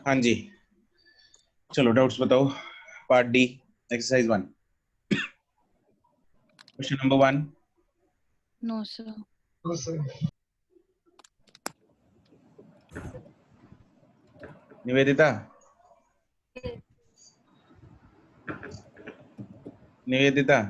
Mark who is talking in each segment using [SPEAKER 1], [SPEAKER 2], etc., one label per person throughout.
[SPEAKER 1] हाँ जी, चलो डाउट्स बताओ। Part D, exercise 1, question number 1।
[SPEAKER 2] No sir.
[SPEAKER 1] Nivedita, Nivedita,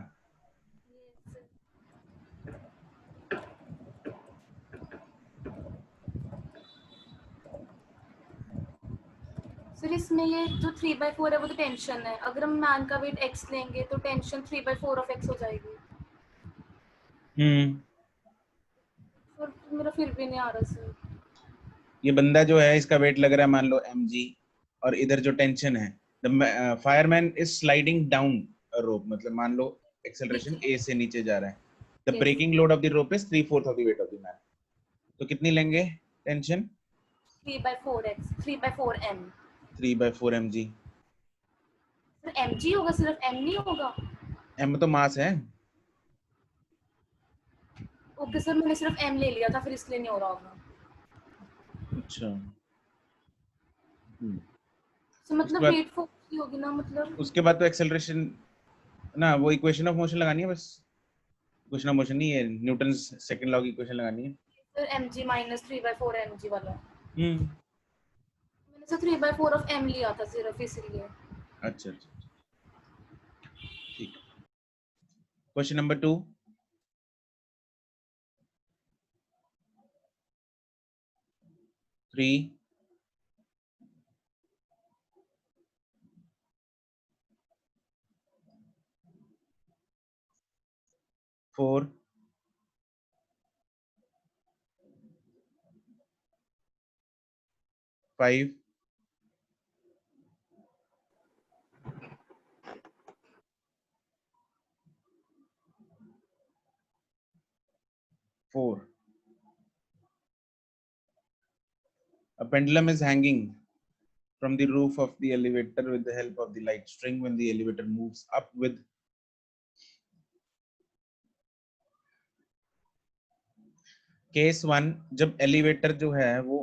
[SPEAKER 3] sir इसमें ये जो 3/4 है वो तो टेंशन है, अगर हम मान का वेट x लेंगे तो टेंशन 3/4 ऑफ x हो जाएगी। और मेरा फिर भी नहीं आ रहा सर।
[SPEAKER 1] ये बंदा जो है इसका वेट लग रहा है मान लो mg, और इधर जो टेंशन है, the fireman is sliding down rope, मतलब मान लो एक्सेलरेशन a से नीचे जा रहा है। The breaking load of the rope is 3/4 of the weight of the man. तो कितनी लेंगे tension?
[SPEAKER 3] 3/4x, 3/4m।
[SPEAKER 1] 3/4 mg।
[SPEAKER 3] Sir mg होगा, सिर्फ m नहीं होगा?
[SPEAKER 1] m तो मास है।
[SPEAKER 3] ओके सर, मैंने सिर्फ m ले लिया था, फिर इसलिए नहीं हो रहा होगा।
[SPEAKER 1] अच्छा,
[SPEAKER 3] तो मतलब
[SPEAKER 1] उसके बाद
[SPEAKER 3] वेट फोर्स ही होगी ना, मतलब
[SPEAKER 1] उसके बाद तो एक्सेलरेशन ना, वो इक्वेशन ऑफ मोशन लगानी है बस। इक्वेशन ऑफ मोशन नहीं है, न्यूटन सेकंड लॉ की इक्वेशन लगानी है।
[SPEAKER 3] सर mg माइनस 3/4 mg वाला।
[SPEAKER 1] हम्म,
[SPEAKER 3] मैंने सर 3/4 ऑफ m लिया था सिर्फ इसलिए।
[SPEAKER 1] अच्छा अच्छा, ठीक। Question number 2, 3, 4, 5, 4। A pendulum is hanging from the roof of the elevator with the help of the light string when the elevator moves up with case 1। जब एलिवेटर जो है वो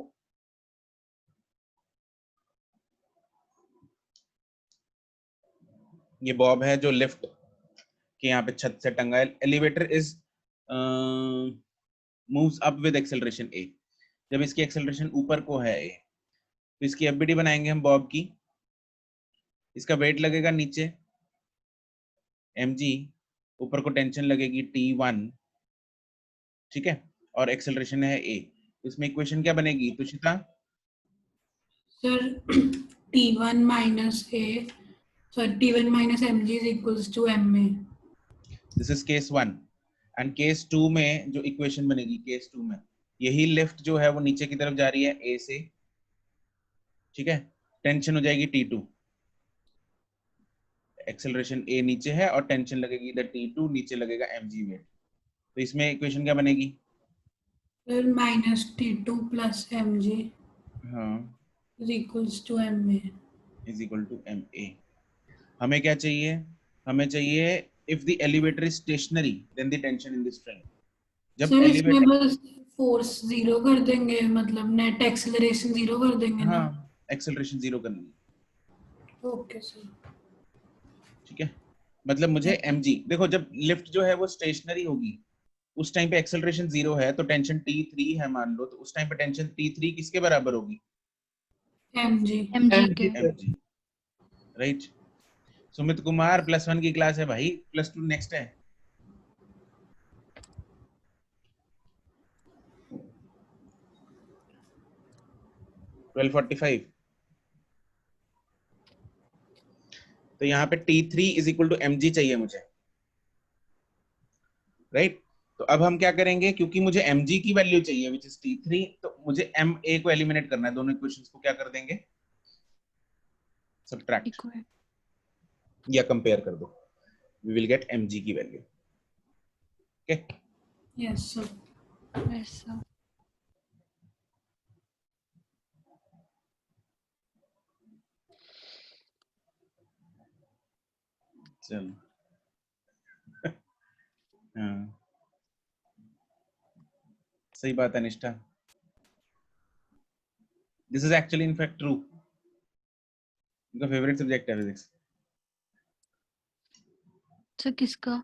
[SPEAKER 1] ये बॉब है जो लिफ्ट के यहाँ पे छत से टंगा है, elevator is moves up with acceleration a। जब इसकी एक्सेलरेशन ऊपर को है a, तो इसकी एफबीडी बनाएंगे हम बॉब की। इसका वेट लगेगा नीचे mg, ऊपर को टेंशन लगेगी T1, ठीक है, और एक्सेलरेशन है a। इसमें इक्वेशन क्या बनेगी Tushita?
[SPEAKER 4] Sir T1 minus A, sorry, T1 minus mg is equals to ma.
[SPEAKER 1] This is case 1। And case 2 में जो इक्वेशन बनेगी, केस 2 में यही लिफ्ट जो है वो नीचे की तरफ जा रही है a से, ठीक है, टेंशन हो जाएगी T2, एक्सेलरेशन a नीचे है और टेंशन लगेगी इधर T2, नीचे लगेगा mg वेट। तो इसमें इक्वेशन क्या बनेगी?
[SPEAKER 4] Sir minus T2 plus mg
[SPEAKER 1] हाँ,
[SPEAKER 4] is equals to ma.
[SPEAKER 1] Is equal to ma। हमें क्या चाहिए? हमें चाहिए if the elevator is stationary then the tension in the string. जब
[SPEAKER 4] सर इसमें
[SPEAKER 1] एलिवेटर,
[SPEAKER 4] बस फोर्स जीरो कर देंगे, मतलब नेट एक्सेलरेशन जीरो कर देंगे ना?
[SPEAKER 1] हाँ, एक्सेलरेशन जीरो करनी है,
[SPEAKER 4] ओके सर।
[SPEAKER 1] ठीक है। मतलब मुझे mg, देखो जब लिफ्ट जो है वो स्टेशनरी होगी उस टाइम पे एक्सेलरेशन जीरो है, तो टेंशन T3 है मान लो, तो उस टाइम पे टेंशन T3 किसके बराबर होगी?
[SPEAKER 4] mg।
[SPEAKER 2] mg के।
[SPEAKER 1] mg, right. सुमित कुमार +1 की क्लास है भाई, +2 नेक्स्ट है। ट्वेल्व 45। तो यहाँ पे T3 is equal to mg चाहिए मुझे, राइट। तो अब हम क्या करेंगे, क्योंकि मुझे mg की वैल्यू चाहिए विच इज T3, तो मुझे ma को एलिमिनेट करना है। दोनों इक्वेशंस को क्या कर देंगे? Subtract
[SPEAKER 2] equal.
[SPEAKER 1] या कंपेयर कर दो, वी विल गेट mg की वैल्यू। Okay,
[SPEAKER 4] yes sir.
[SPEAKER 2] वैसा।
[SPEAKER 1] चलो हाँ, सही बात है निष्ठा, this is actually in fact true. उनका फेवरेट सब्जेक्ट है फिजिक्स।
[SPEAKER 2] सर किसका?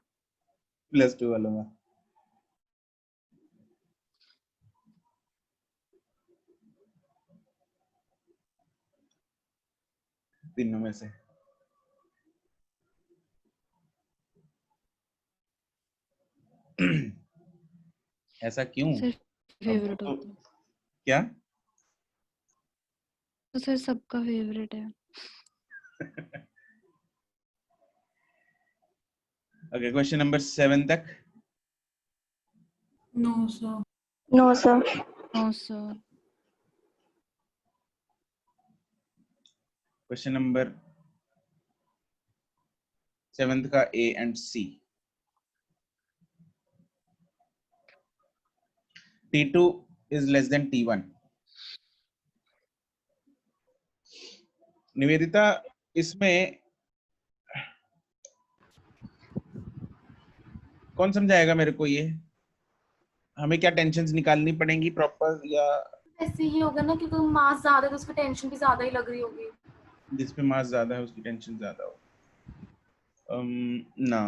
[SPEAKER 1] +2 वालों का। तीनों में से ऐसा क्यों?
[SPEAKER 2] सर फेवरेट
[SPEAKER 1] तो
[SPEAKER 2] होता है
[SPEAKER 1] क्या?
[SPEAKER 2] तो सर सबका फेवरेट है।
[SPEAKER 1] ओके, क्वेश्चन नंबर 7 तक।
[SPEAKER 4] No, sir.
[SPEAKER 5] No, sir.
[SPEAKER 2] No sir.
[SPEAKER 1] Question number 7 का A and C। T2 is less than T1। Nivedita, इसमें कौन समझाएगा मेरे को? ये हमें क्या टेंशन्स निकालनी पड़ेंगी प्रॉपर, या
[SPEAKER 3] ऐसे ही होगा ना, क्योंकि मास ज्यादा है तो उसमें टेंशन भी ज्यादा ही लग रही होगी।
[SPEAKER 1] जिस पे मास ज्यादा है उसकी टेंशन ज्यादा हो? ना,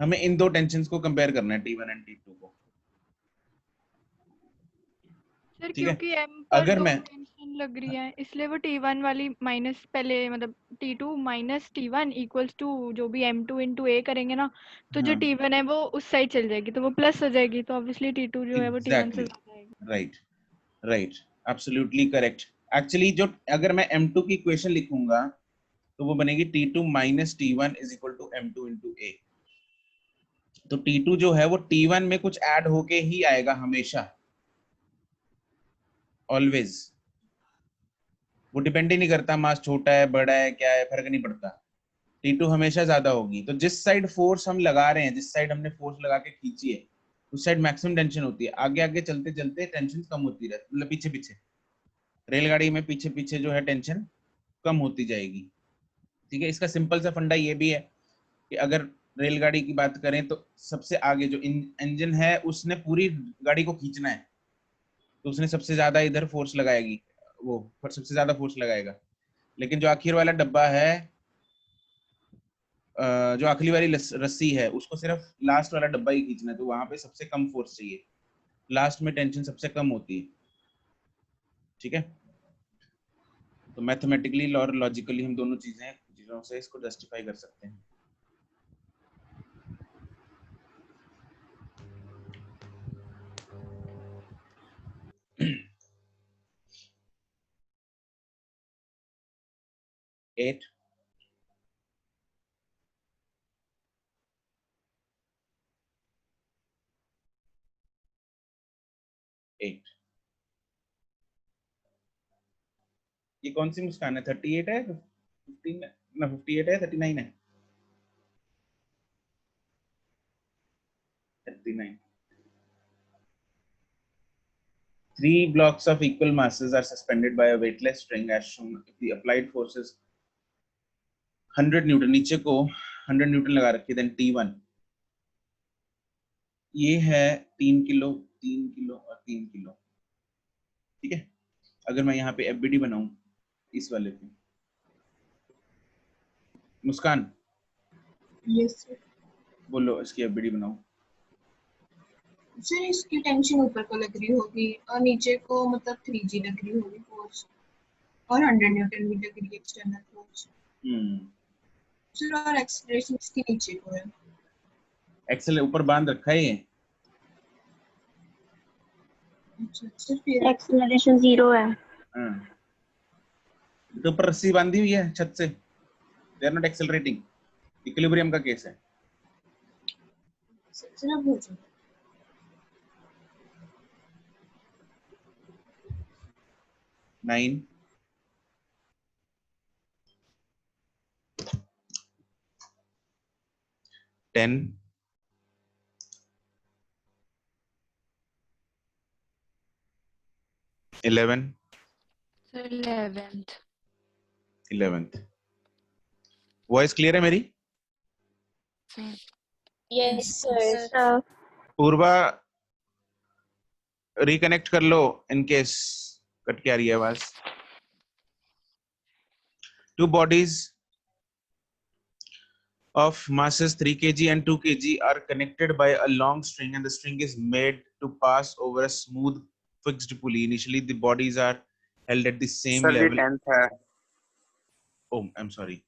[SPEAKER 1] हमें इन दो टेंशन्स को कंपेयर करना है, T1 एंड T2 को।
[SPEAKER 6] सर
[SPEAKER 1] ठीक है,
[SPEAKER 6] क्योंकि m पर
[SPEAKER 1] अगर
[SPEAKER 6] दो
[SPEAKER 1] मैं
[SPEAKER 6] टेंशन लग रही है इसलिए वो T1 वाली माइनस पहले मतलब T2 minus T1 equals to जो भी M2 इंटू A करेंगे ना, तो जो
[SPEAKER 1] हाँ,
[SPEAKER 6] T1 है वो उस साइड चल जाएगी तो वो प्लस हो जाएगी, तो ऑब्वियसली T2 जो है वो T1 से
[SPEAKER 1] एग्जैक्टली,
[SPEAKER 6] ज्यादा आएगी।
[SPEAKER 1] Right right, absolutely correct. Actually जो अगर मैं M2 की इक्वेशन लिखूंगा तो वो बनेगी T2 minus T1 is equal to M2 into A। तो T2 जो है वो T1 में कुछ ऐड होके ही आएगा हमेशा, ऑलवेज। वो डिपेंड ही नहीं करता मास छोटा है बड़ा है क्या है, फर्क नहीं पड़ता। T2 हमेशा ज्यादा होगी। तो जिस साइड फोर्स हम लगा रहे हैं, जिस साइड हमने फोर्स लगा के खींची है, उस साइड मैक्सिमम टेंशन होती है। आगे आगे चलते चलते टेंशन कम होती रहती, मतलब पीछे पीछे रेलगाड़ी में पीछे पीछे जो है टेंशन कम होती जाएगी। ठीक है, इसका सिंपल सा फंडा ये भी है कि अगर रेलगाड़ी की बात करें तो सबसे आगे जो इंजन है उसने पूरी गाड़ी को खींचना है, तो उसने सबसे ज्यादा इधर फोर्स लगाएगी, वो पर सबसे ज्यादा फोर्स लगाएगा। लेकिन जो आखिर वाला डब्बा है, जो आखिरी वाली रस्सी है, उसको सिर्फ लास्ट वाला डब्बा ही खींचना है, तो वहां पे सबसे कम फोर्स चाहिए, लास्ट में टेंशन सबसे कम होती है। ठीक है, तो मैथमेटिकली और लॉजिकली हम दोनों चीजों से इसको जस्टिफाई कर सकते हैं। एट, ये कौन सी मुस्कान है? 38 है, 15 ना, 58 है, 39 है? 39। 3 blocks of equal masses are suspended by a weightless string as shown if the applied force is 100 Newton. नीचे को 100 न्यूटन लगा रखी है, देन T1 ये है 3 किलो, 3 किलो और 3 किलो। ठीक है, अगर मैं यहाँ पे FBD बनाऊं इस वाले पे, मुस्कान
[SPEAKER 5] Yes, sir.
[SPEAKER 1] बोलो इसकी FBD बनाओ।
[SPEAKER 5] सर इसकी टेंशन ऊपर को लग रही होगी और नीचे को मतलब 3G लग रही होगी फोर्स, और 100 न्यूटन भी लग रही है एक्सटर्नल फोर्स। सर और एक्सेलरेशन इसके नीचे को है।
[SPEAKER 1] एक्सेल ऊपर बांध रखा है ये।
[SPEAKER 5] सर फिर एक्सेलरेशन 0 है।
[SPEAKER 1] हाँ, तो ऊपर रस्सी बांधी हुई है छत से, they are not accelerating, equilibrium का केस है।
[SPEAKER 5] सर अब हो जाए
[SPEAKER 1] 9, 10, 11,
[SPEAKER 2] sir 11th।
[SPEAKER 1] 11th। Voice clear है मेरी?
[SPEAKER 2] Sir
[SPEAKER 5] yes sir.
[SPEAKER 1] Purva reconnect कर लो इन केस कट के आ रही है आवाज। Two bodies of masses 3 kg and 2 kg are connected by a long string, and the string is made to pass over a smooth fixed pulley. Initially the bodies are held at the same
[SPEAKER 7] sir ये
[SPEAKER 1] level.
[SPEAKER 7] 10th है.
[SPEAKER 1] Oh, I'm sorry.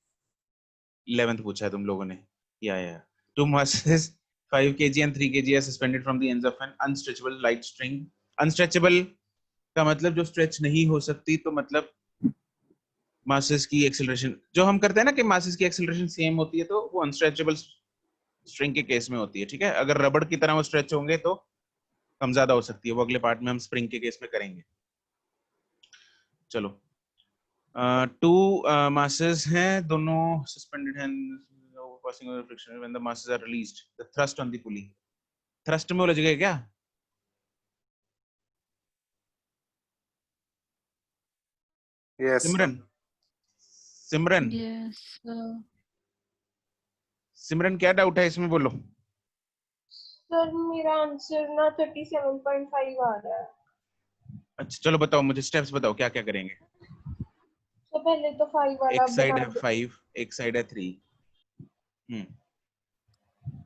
[SPEAKER 1] 11th पूछा है तुम लोगों ने. Yeah. Two masses 5 kg and 3 kg are suspended from the ends of an unstretchable light string. Unstretchable का मतलब जो stretch नहीं हो सकती, तो मतलब masses की acceleration जो हम करते हैं ना कि masses की acceleration same होती है, तो वो unstretchable string के केस में होती है. ठीक है, अगर रबड़ की तरह वो stretch होंगे तो कम ज्यादा हो सकती है. वो अगले पार्ट में हम स्प्रिंग के केस में करेंगे. चलो, टू masses हैं, दोनों suspended हैं passing over friction when the masses are released. The thrust on the pulley. Thrust में उलझ गए क्या?
[SPEAKER 7] Yes.
[SPEAKER 1] सिमरन
[SPEAKER 2] Yes, sir.
[SPEAKER 1] सिमरन क्या डाउट है इसमें, बोलो.
[SPEAKER 5] सर मेरा आंसर ना 37.5 आ रहा है.
[SPEAKER 1] अच्छा चलो बताओ, मुझे स्टेप्स बताओ क्या क्या करेंगे.
[SPEAKER 5] तो पहले तो 5 वाला
[SPEAKER 1] एक साइड
[SPEAKER 5] बना
[SPEAKER 1] है
[SPEAKER 5] दो.
[SPEAKER 1] 5, एक साइड है 3.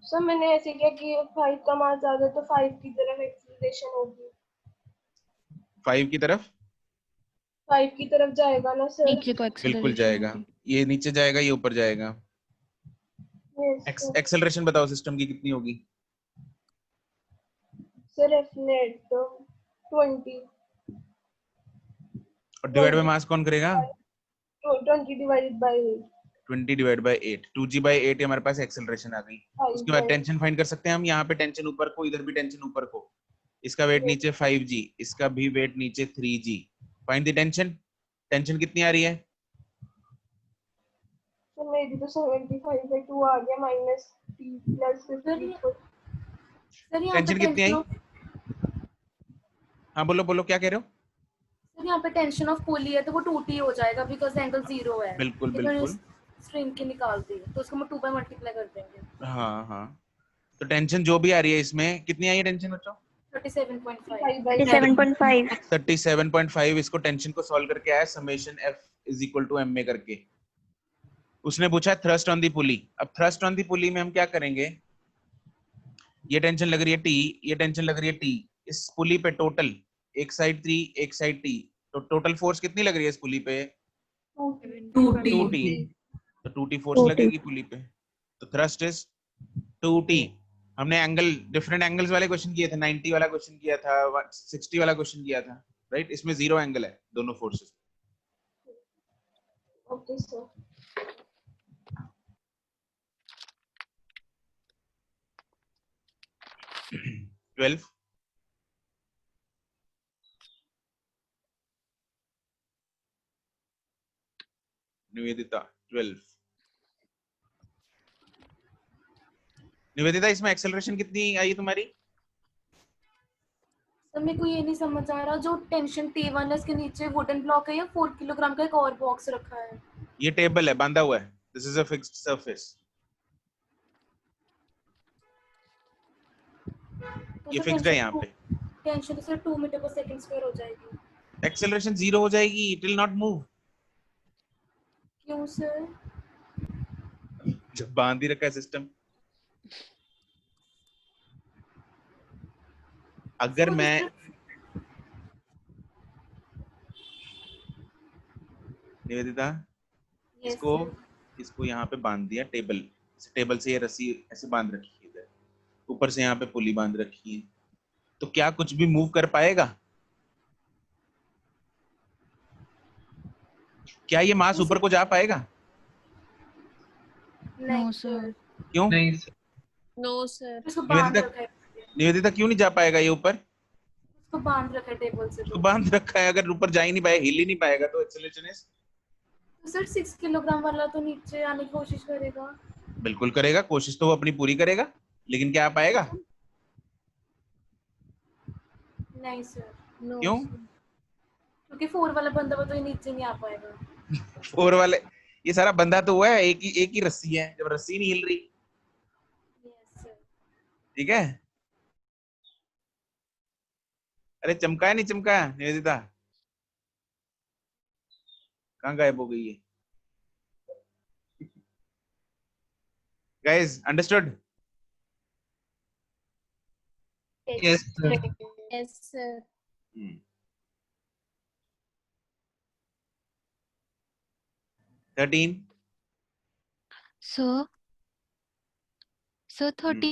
[SPEAKER 5] सर मैंने ऐसे किया कि 5 का मास ज्यादा तो 5 की तरफ एक्सीलरेशन होगी.
[SPEAKER 1] 5 की तरफ
[SPEAKER 5] 5 की तरफ जाएगा ना सर.
[SPEAKER 2] नीचे को
[SPEAKER 1] बिल्कुल
[SPEAKER 2] acceleration
[SPEAKER 1] जाएगा.
[SPEAKER 2] होगी.
[SPEAKER 1] ये नीचे जाएगा, ये ऊपर जाएगा.
[SPEAKER 5] Yes, sir.
[SPEAKER 1] एक्सेलरेशन बताओ सिस्टम की कितनी होगी.
[SPEAKER 5] सर एफ नेट तो 20
[SPEAKER 1] और डिवाइड बाय मास कौन करेगा.
[SPEAKER 5] 20 divided by
[SPEAKER 1] 20 divide by 8, 2g/8 हमारे पास एक्सेलरेशन आ गई. उसके बाद टेंशन फाइंड कर सकते हैं हम. यहाँ पे टेंशन ऊपर को, इधर भी टेंशन ऊपर को. इसका वेट नीचे 5g, इसका भी वेट नीचे 3g. Find the tension. Tension कितनी आ रही है.
[SPEAKER 5] तो मेरी तो 75/2 आ गया माइनस t प्लस 50.
[SPEAKER 3] सर यहाँ पे
[SPEAKER 1] टेंशन कितनी आई. हाँ बोलो क्या कह रहे हो.
[SPEAKER 3] सर यहाँ पे टेंशन ऑफ पुली है तो वो 2t हो जाएगा बिकॉज एंगल 0 है.
[SPEAKER 1] बिल्कुल
[SPEAKER 3] स्ट्रिंग की निकालती है तो उसको हम 2 बाय मल्टीप्लाई कर देंगे.
[SPEAKER 1] हाँ. तो टेंशन जो भी आ रही है इसमें कितनी आई है टेंशन बच्चों.
[SPEAKER 3] 37.5.
[SPEAKER 1] 37.5. इसको टेंशन को सॉल्व करके आया समेशन f = m में करके. उसने पूछा थ्रस्ट ऑन दी पुली. अब थ्रस्ट ऑन दी पुली में हम क्या करेंगे. ये टेंशन लग रही है t, ये टेंशन लग रही है t. इस पुली पे टोटल एक साइड 3, एक साइड t, तो टोटल फोर्स कितनी लग रही है इस पुली पे. 2t. तो 2t फोर्स लगेगी पुली पे. तो थ्रस्ट इज 2t. हमने एंगल डिफरेंट एंगल्स वाले क्वेश्चन किए थे. 90 वाला क्वेश्चन किया था, 60 वाला क्वेश्चन किया था, राइट. इसमें 0 एंगल है दोनों forces.
[SPEAKER 5] Okay sir.
[SPEAKER 1] Twelve. Nivedita 12. Nivedita इसमें एक्सेलरेशन कितनी आई तुम्हारी.
[SPEAKER 3] सर मेरे को ये नहीं समझ आ रहा जो टेंशन T1 है इसके नीचे वुडन ब्लॉक है या 4 किलोग्राम का एक और बॉक्स रखा है.
[SPEAKER 1] ये टेबल है, बांधा हुआ है. This is a fixed surface. ये फिक्स्ड है यहाँ पे.
[SPEAKER 3] टेंशन तो सर 2 मीटर पर सेकंड स्क्वायर हो जाएगी.
[SPEAKER 1] एक्सेलरेशन 0 हो जाएगी. It will not move.
[SPEAKER 3] क्यों सर.
[SPEAKER 1] जब बांध ही रखा है सिस्टम. अगर मैं निवेदिता इसको यहाँ पे बांध दिया टेबल से ये रस्सी ऐसे बांध रखी है इधर, ऊपर से यहाँ पे पुली बांध रखी है, तो क्या कुछ भी मूव कर पाएगा. क्या ये मास ऊपर को जा पाएगा.
[SPEAKER 2] No, sir.
[SPEAKER 1] क्यों.
[SPEAKER 3] No sir. उसको बांध रखा है.
[SPEAKER 1] निवेदिता क्यों नहीं जा पाएगा ये ऊपर.
[SPEAKER 3] उसको बांध रखा है टेबल से.
[SPEAKER 1] तो बांध रखा है. अगर ऊपर जा ही नहीं पाएगा, हिल ही नहीं पाएगा, तो एक्सेलरेशन इज.
[SPEAKER 3] तो सर 6 किलोग्राम वाला तो नीचे आने की कोशिश करेगा.
[SPEAKER 1] बिल्कुल करेगा. कोशिश तो वो अपनी पूरी करेगा, लेकिन क्या आ पाएगा.
[SPEAKER 3] नहीं सर.
[SPEAKER 1] क्यों.
[SPEAKER 3] क्योंकि 4 वाला बंदा वो तो ये नीचे नहीं आ पाएगा.
[SPEAKER 1] 4 वाले ये सारा बंधा तो हुआ है. एक ही रस्सी है. जब रस्सी नहीं हिल रही.
[SPEAKER 3] Yes sir.
[SPEAKER 1] ठीक है. अरे चमका है नहीं चमका निवेदिता. कहाँ गायब हो गई है. Guys understood?
[SPEAKER 8] Yes, sir.
[SPEAKER 3] Yes, sir.
[SPEAKER 1] 13.
[SPEAKER 2] Sir 13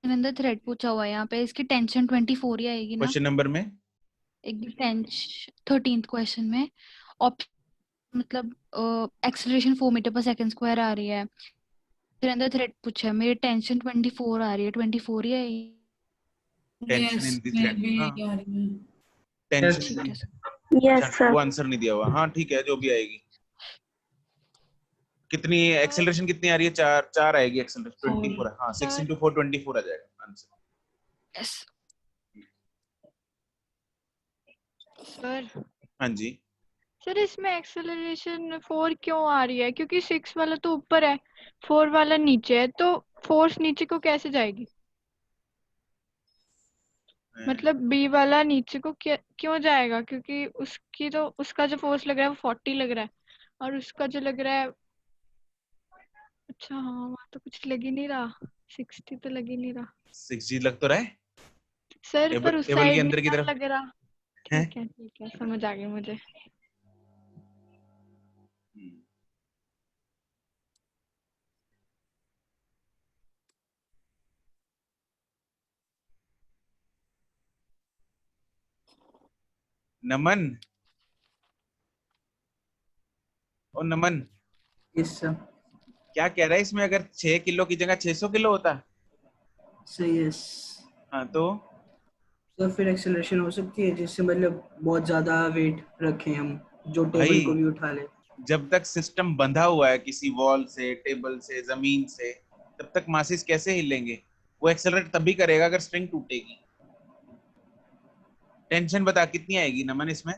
[SPEAKER 2] in the thread पूछा हुआ है यहाँ पे, इसकी टेंशन 24 ही आएगी ना?
[SPEAKER 1] क्वेश्चन नंबर में
[SPEAKER 2] एक 13th क्वेश्चन में ऑप्शन मतलब एक्सेलरेशन 4 मीटर पर सेकंड स्क्वायर आ रही है, फिर अंदर थ्रेड पूछा है, मेरी टेंशन 24 आ रही है, 24 ही आएगी।
[SPEAKER 1] टेंशन
[SPEAKER 4] Yes,
[SPEAKER 1] इन द
[SPEAKER 4] मैं
[SPEAKER 1] थ्रेड।
[SPEAKER 4] भी
[SPEAKER 1] हाँ,
[SPEAKER 4] यही आ रही हूँ।
[SPEAKER 1] टेंशन।
[SPEAKER 2] ठीक है सर।
[SPEAKER 1] अच्छा, वो आंसर नहीं दिया हुआ। हाँ ठीक है, जो भी आएगी। कितनी एक्सेलरेशन कितनी आ रही है? 4 आएगी एक्सेलरेशन। 24। हाँ, 6 into 4 24 आ जाएगा आंसर।
[SPEAKER 2] यस
[SPEAKER 6] सर
[SPEAKER 1] हाँ जी।
[SPEAKER 6] सर इसमें एक्सेलरेशन 4 क्यों आ रही है? क्योंकि 6 वाला तो ऊपर है, 4 वाला नीचे है, तो फोर्स नीचे को कैसे जाएगी? मतलब बी वाला नीचे को क्यों जाएगा? क्योंकि उसकी तो उसका जो फोर्स लग रहा है वो 40 लग रहा है, और उसका जो लग रहा है, अच्छा हाँ वहाँ तो कुछ लग ही नहीं रहा, 60 तो लग ही नहीं रहा
[SPEAKER 1] 6G लग तो रहा है
[SPEAKER 6] सर, पर उस
[SPEAKER 1] टेबल के
[SPEAKER 6] साइड
[SPEAKER 1] अंदर की
[SPEAKER 6] नहीं
[SPEAKER 1] तरफ
[SPEAKER 6] लग रहा।
[SPEAKER 1] है।
[SPEAKER 6] ठीक है समझ आ गया मुझे।
[SPEAKER 1] नमन, ओ नमन,
[SPEAKER 8] Yes, sir.
[SPEAKER 1] क्या कह रहा है इसमें? अगर 6 किलो की जगह 600 किलो होता?
[SPEAKER 8] So yes.
[SPEAKER 1] हाँ तो
[SPEAKER 8] तो फिर एक्सेलरेशन हो सकती है जिससे मतलब बहुत ज्यादा वेट रखें हम, जो
[SPEAKER 1] भाई,
[SPEAKER 8] टेबल को भी उठा ले।
[SPEAKER 1] जब तक सिस्टम बंधा हुआ है किसी वॉल से, टेबल से, जमीन से, तब तक मासिस कैसे हिलेंगे? वो एक्सेलरेट तभी करेगा अगर स्ट्रिंग टूटेगी। टेंशन बता कितनी आएगी नमन इसमें?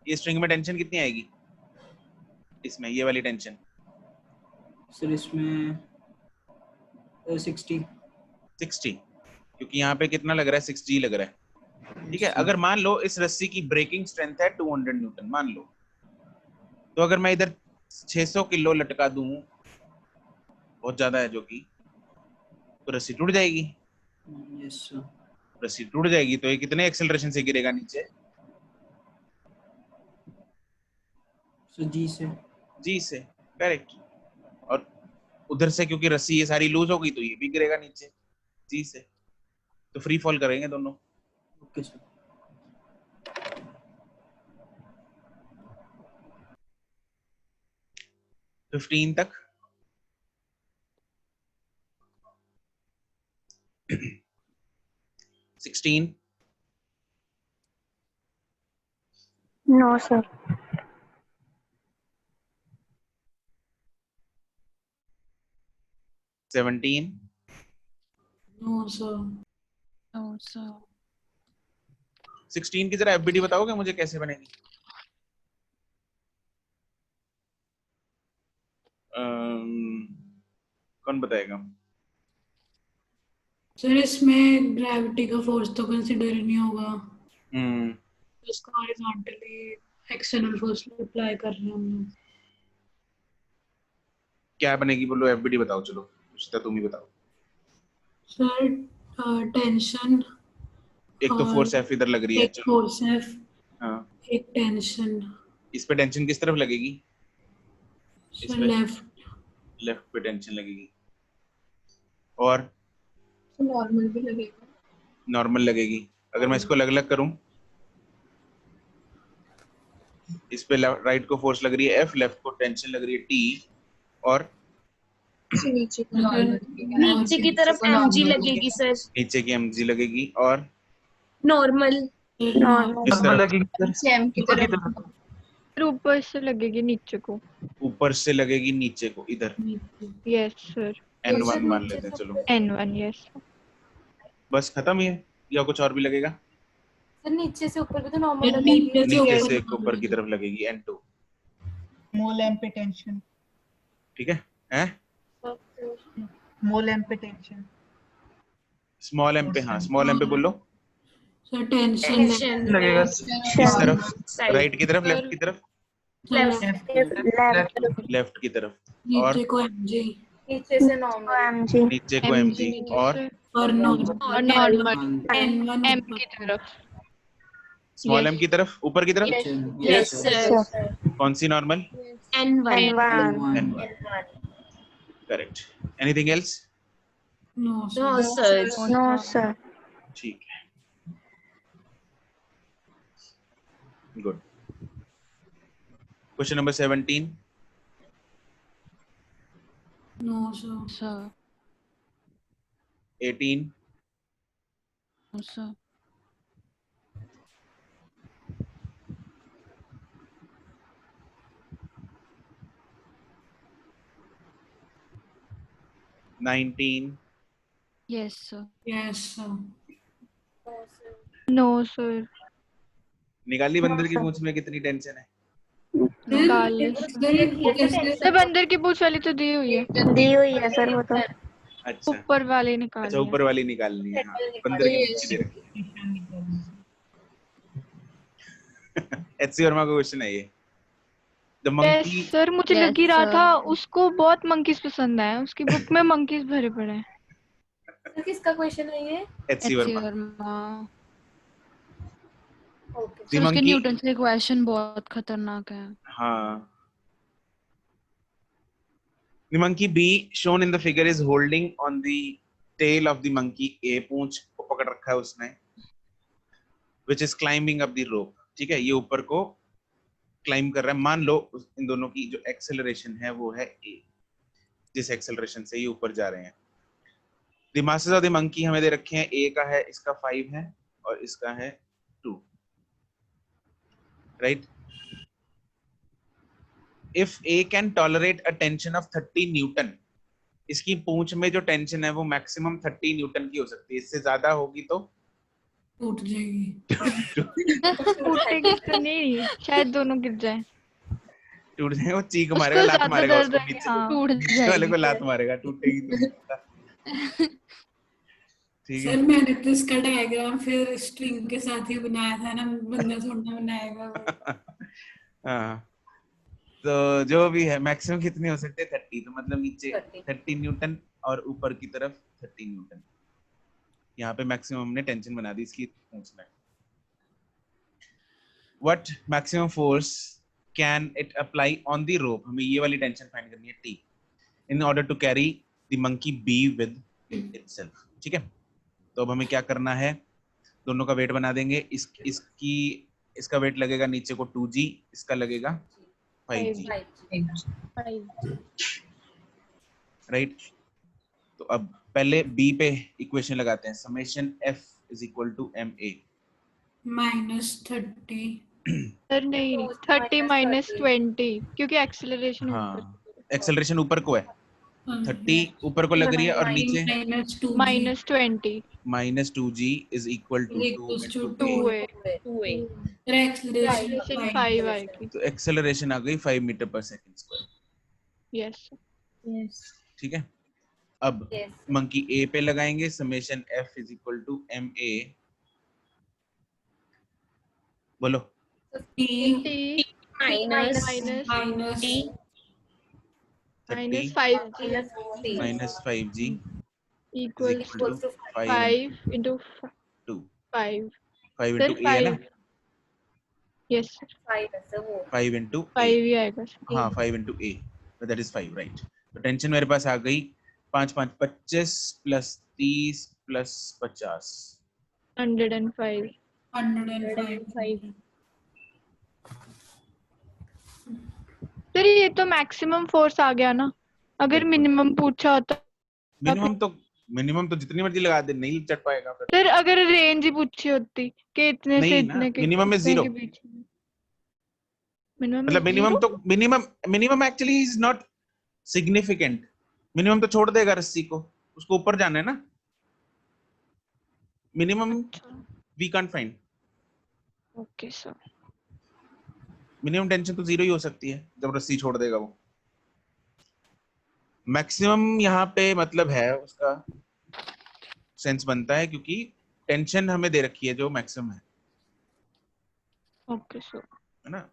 [SPEAKER 1] ये स्ट्रिंग में टेंशन कितनी आएगी इसमें, ये वाली टेंशन?
[SPEAKER 8] सर इसमें 60।
[SPEAKER 1] क्योंकि यहाँ पे कितना लग रहा है? 6G लग रहा है। ठीक है, अगर मान लो इस रस्सी की ब्रेकिंग स्ट्रेंथ है 200 न्यूटन, मान लो, तो अगर मैं इधर 600 किलो लटका दूं, बहुत ज्यादा है जो कि, तो रस्सी टूट जाएगी।
[SPEAKER 8] Yes sir.
[SPEAKER 1] रस्सी टूट जाएगी तो ये कितने एक्सेलरेशन से गिरेगा नीचे?
[SPEAKER 8] सो जी से।
[SPEAKER 1] करेक्ट। और उधर से क्योंकि रस्सी ये सारी लूज हो गई तो ये भी गिरेगा नीचे जी से, तो फ्री फॉल करेंगे दोनों।
[SPEAKER 8] Okay sir.
[SPEAKER 1] तो 15 तक 16
[SPEAKER 9] No, sir.
[SPEAKER 1] 17
[SPEAKER 4] No, sir.
[SPEAKER 2] No sir.
[SPEAKER 1] 16 की जरा एफबीडी बताओगे मुझे कैसे बनेगी? कौन बताएगा?
[SPEAKER 4] सर इसमें ग्रेविटी का फोर्स तो कंसिडर नहीं होगा, इसका हॉरिजॉन्टली एक्सटर्नल फोर्स अप्लाई कर रहे हैं हम लोग।
[SPEAKER 1] क्या बनेगी बोलो, एफबीडी बताओ। चलो उस्ता तुम ही बताओ।
[SPEAKER 4] सर टेंशन,
[SPEAKER 1] एक तो फोर्स एफ इधर लग रही है,
[SPEAKER 4] एक फोर्स एफ,
[SPEAKER 1] हाँ,
[SPEAKER 4] एक टेंशन।
[SPEAKER 1] इस पे टेंशन किस तरफ लगेगी?
[SPEAKER 4] सर लेफ्ट
[SPEAKER 1] पे टेंशन लगेगी। और
[SPEAKER 5] नॉर्मल भी लगेगा।
[SPEAKER 1] नॉर्मल लगेगी। अगर मैं इसको अलग अलग करूं, इस पे राइट को फोर्स लग रही है एफ, लेफ्ट को टेंशन लग रही है टी, और
[SPEAKER 5] नीचे को नॉर्मल
[SPEAKER 3] नीचे की तरफ mg लगेगी सर।
[SPEAKER 1] नीचे की mg लगेगी, और
[SPEAKER 3] नॉर्मल
[SPEAKER 1] किस तरफ?
[SPEAKER 5] एम की तरफ।
[SPEAKER 6] ऊपर से लगेगी नीचे को।
[SPEAKER 1] ऊपर से लगेगी नीचे को, इधर।
[SPEAKER 6] Yes sir.
[SPEAKER 1] N1 मान लेते हैं, चलो
[SPEAKER 6] N1 यस।
[SPEAKER 1] बस खत्म ही है या कुछ और भी लगेगा?
[SPEAKER 3] सर नीचे से ऊपर भी तो नॉर्मल
[SPEAKER 1] नीचे
[SPEAKER 3] लगेगी।
[SPEAKER 1] से ऊपर की तरफ लगेगी N2।
[SPEAKER 10] मोल एम पे टेंशन।
[SPEAKER 1] ठीक है, हैं?
[SPEAKER 10] मोल एम पे टेंशन।
[SPEAKER 1] स्मॉल एम पे, हाँ स्मॉल एम पे बोलो।
[SPEAKER 4] सर टेंशन
[SPEAKER 10] लगेगा
[SPEAKER 1] किस तरफ? राइट की तरफ, लेफ्ट की तरफ?
[SPEAKER 3] लेफ्ट
[SPEAKER 1] लेफ्ट की तरफ। और
[SPEAKER 4] नीचे को mg,
[SPEAKER 3] नीचे से नॉर्मल,
[SPEAKER 9] mg
[SPEAKER 1] नीचे को mg और
[SPEAKER 4] और
[SPEAKER 6] और
[SPEAKER 4] नॉर्मल
[SPEAKER 6] नॉर्मल
[SPEAKER 4] n1
[SPEAKER 6] एम की तरफ।
[SPEAKER 1] Small
[SPEAKER 6] Yes.
[SPEAKER 1] m की तरफ, ऊपर की तरफ।
[SPEAKER 6] Yes, sir.
[SPEAKER 1] कौन सी normal?
[SPEAKER 9] n1
[SPEAKER 1] n1। Correct. Anything else?
[SPEAKER 4] No
[SPEAKER 5] No,
[SPEAKER 4] sir
[SPEAKER 5] sir.
[SPEAKER 9] no sir
[SPEAKER 1] ठीक है, good. Question number 17।
[SPEAKER 4] No sir
[SPEAKER 2] sir
[SPEAKER 1] 18।
[SPEAKER 2] Sir
[SPEAKER 1] 19।
[SPEAKER 2] Yes sir
[SPEAKER 4] yes sir
[SPEAKER 6] no sir.
[SPEAKER 1] निकाली बंदर की
[SPEAKER 9] sir.
[SPEAKER 1] पूंछ में कितनी टेंशन है?
[SPEAKER 6] निकाल ली
[SPEAKER 4] सर
[SPEAKER 6] सर। बंदर की पूंछ वाली तो दी हुई है,
[SPEAKER 9] दी हुई है सर वो तो
[SPEAKER 1] अच्छा
[SPEAKER 6] ऊपर वाली निकाल
[SPEAKER 1] अच्छा,
[SPEAKER 6] लिया।
[SPEAKER 1] ऊपर वाली निकालनी है। हाँ, बंदर की पूंछ दे रखी है। एचसी वर्मा का क्वेश्चन है ये। The monkey.
[SPEAKER 6] यस सर, मुझे
[SPEAKER 2] Yes,
[SPEAKER 6] लग ही रहा
[SPEAKER 2] sir.
[SPEAKER 6] था उसको बहुत मंकीज पसंद है, उसकी बुक में मंकीज भरे पड़े हैं।
[SPEAKER 3] सर किसका क्वेश्चन है ये?
[SPEAKER 1] HC
[SPEAKER 2] HC
[SPEAKER 1] Verma.
[SPEAKER 2] Verma.
[SPEAKER 3] Okay
[SPEAKER 1] the
[SPEAKER 2] sir उसके
[SPEAKER 1] मंकी।
[SPEAKER 2] न्यूटन के क्वेश्चन बहुत खतरनाक है।
[SPEAKER 1] हाँ। The monkey B shown in the figure is holding on the tail of the monkey A, पूंछ को पकड़ रखा है उसने, which is climbing up the rope। ठीक है, ये ऊपर को क्लाइंब कर रहा है। मान लो इन दोनों की जो एक्सेलरेशन है वो है A, जिस एक्सेलरेशन से ये ऊपर जा रहे हैं। The masses of the monkey हमें दे रखे हैं, A का है, इसका 5 है और इसका है 2, right? If A can tolerate a tension of 30 Newton, इसकी पूंछ में जो टेंशन है वो मैक्सिमम 30 न्यूटन की हो सकती है। इससे ज्यादा होगी तो
[SPEAKER 4] टूट जाएगी।
[SPEAKER 6] टूटेगी तो नहीं, शायद दोनों गिर जाए।
[SPEAKER 1] टूट जाएगा। वो चीख मारेगा,
[SPEAKER 6] उसको
[SPEAKER 1] लात
[SPEAKER 6] ज्यादा
[SPEAKER 1] मारेगा
[SPEAKER 6] दर्द
[SPEAKER 1] उसको
[SPEAKER 6] है।
[SPEAKER 1] नीचे,
[SPEAKER 6] हाँ,
[SPEAKER 2] टूट
[SPEAKER 1] नीचे वाले को
[SPEAKER 2] जाएगी।
[SPEAKER 1] लात मारेगा, टूटेगी तो नहीं पता। ठीक है।
[SPEAKER 4] सर मैंने तो इसका डायग्राम फिर स्ट्रिंग के साथ ही बनाया था ना, बंदा थोड़ा बनाएगा वो।
[SPEAKER 1] हाँ, तो जो भी है मैक्सिमम कितने हो सकते हैं? 30। तो मतलब नीचे 30 न्यूटन और ऊपर की तरफ 30 न्यूटन। यहाँ पे मैक्सिमम हमने टेंशन बना दी इसकी पूंछ में। What maximum force can it apply on the rope? हमें ये वाली टेंशन फाइंड करनी है, T, in order to carry the monkey B with itself। ठीक है, तो अब हमें क्या करना है? दोनों का वेट बना देंगे। इसका वेट लगेगा नीचे को 2g, इसका लगेगा 5g, राइट? तो अब पहले B पे इक्वेशन लगाते हैं। Summation F is equal to ma।
[SPEAKER 4] -30
[SPEAKER 6] sir नहीं, 30 - 20, क्योंकि एक्सेलरेशन ऊपर।
[SPEAKER 1] हाँ, एक्सेलरेशन ऊपर को है, 30 ऊपर को लग रही है और नीचे
[SPEAKER 4] -2g
[SPEAKER 1] -2g is equal to 2
[SPEAKER 6] 2
[SPEAKER 1] into
[SPEAKER 6] है,
[SPEAKER 4] एक्सेलरेशन
[SPEAKER 6] एक्सेलरेशन 5 आएगी।
[SPEAKER 1] तो एक्सेलरेशन आ गई 5 मीटर पर सेकंड स्क्वायर।
[SPEAKER 6] यस।
[SPEAKER 1] ठीक है, अब मंकी ए पे लगाएंगे। Summation F is equal to ma। बोलो।
[SPEAKER 4] t
[SPEAKER 6] T
[SPEAKER 3] minus
[SPEAKER 6] -5g
[SPEAKER 1] -5g
[SPEAKER 6] equals
[SPEAKER 1] equal to
[SPEAKER 6] 5 into
[SPEAKER 1] 2
[SPEAKER 6] 5
[SPEAKER 1] 5
[SPEAKER 6] sir
[SPEAKER 1] into a है ना?
[SPEAKER 6] 5। Yes sir,
[SPEAKER 1] 5 into
[SPEAKER 6] 5
[SPEAKER 1] a।
[SPEAKER 6] ही आएगा।
[SPEAKER 1] हाँ, 5 into a, so that is 5, right? तो टेंशन मेरे पास आ गई 5 5 25 प्लस 30 प्लस 50
[SPEAKER 6] 105।
[SPEAKER 4] 105
[SPEAKER 6] सर ये तो मैक्सिमम फोर्स आ गया ना, अगर मिनिमम पूछा होता।
[SPEAKER 1] मिनिमम तो जितनी मर्जी लगा दे, नहीं चढ़ पाएगा फिर।
[SPEAKER 6] सर अगर रेंज ही पूछी होती कि इतने से
[SPEAKER 1] नहीं ना,
[SPEAKER 6] इतने के
[SPEAKER 1] मिनिमम में
[SPEAKER 6] इतने
[SPEAKER 1] 0।
[SPEAKER 6] के बीच में, मिनिमम
[SPEAKER 1] मतलब minimum actually is not significant. Minimum तो छोड़ देगा रस्सी को, उसको ऊपर जाना है ना। Minimum we can't find.
[SPEAKER 6] Okay sir.
[SPEAKER 1] Minimum tension तो 0 ही हो सकती है जब रस्सी छोड़ देगा वो। मैक्सिमम यहाँ पे मतलब है उसका सेंस बनता है, क्योंकि टेंशन हमें दे रखी है जो मैक्सिमम है।
[SPEAKER 6] Okay sir.
[SPEAKER 1] है ना?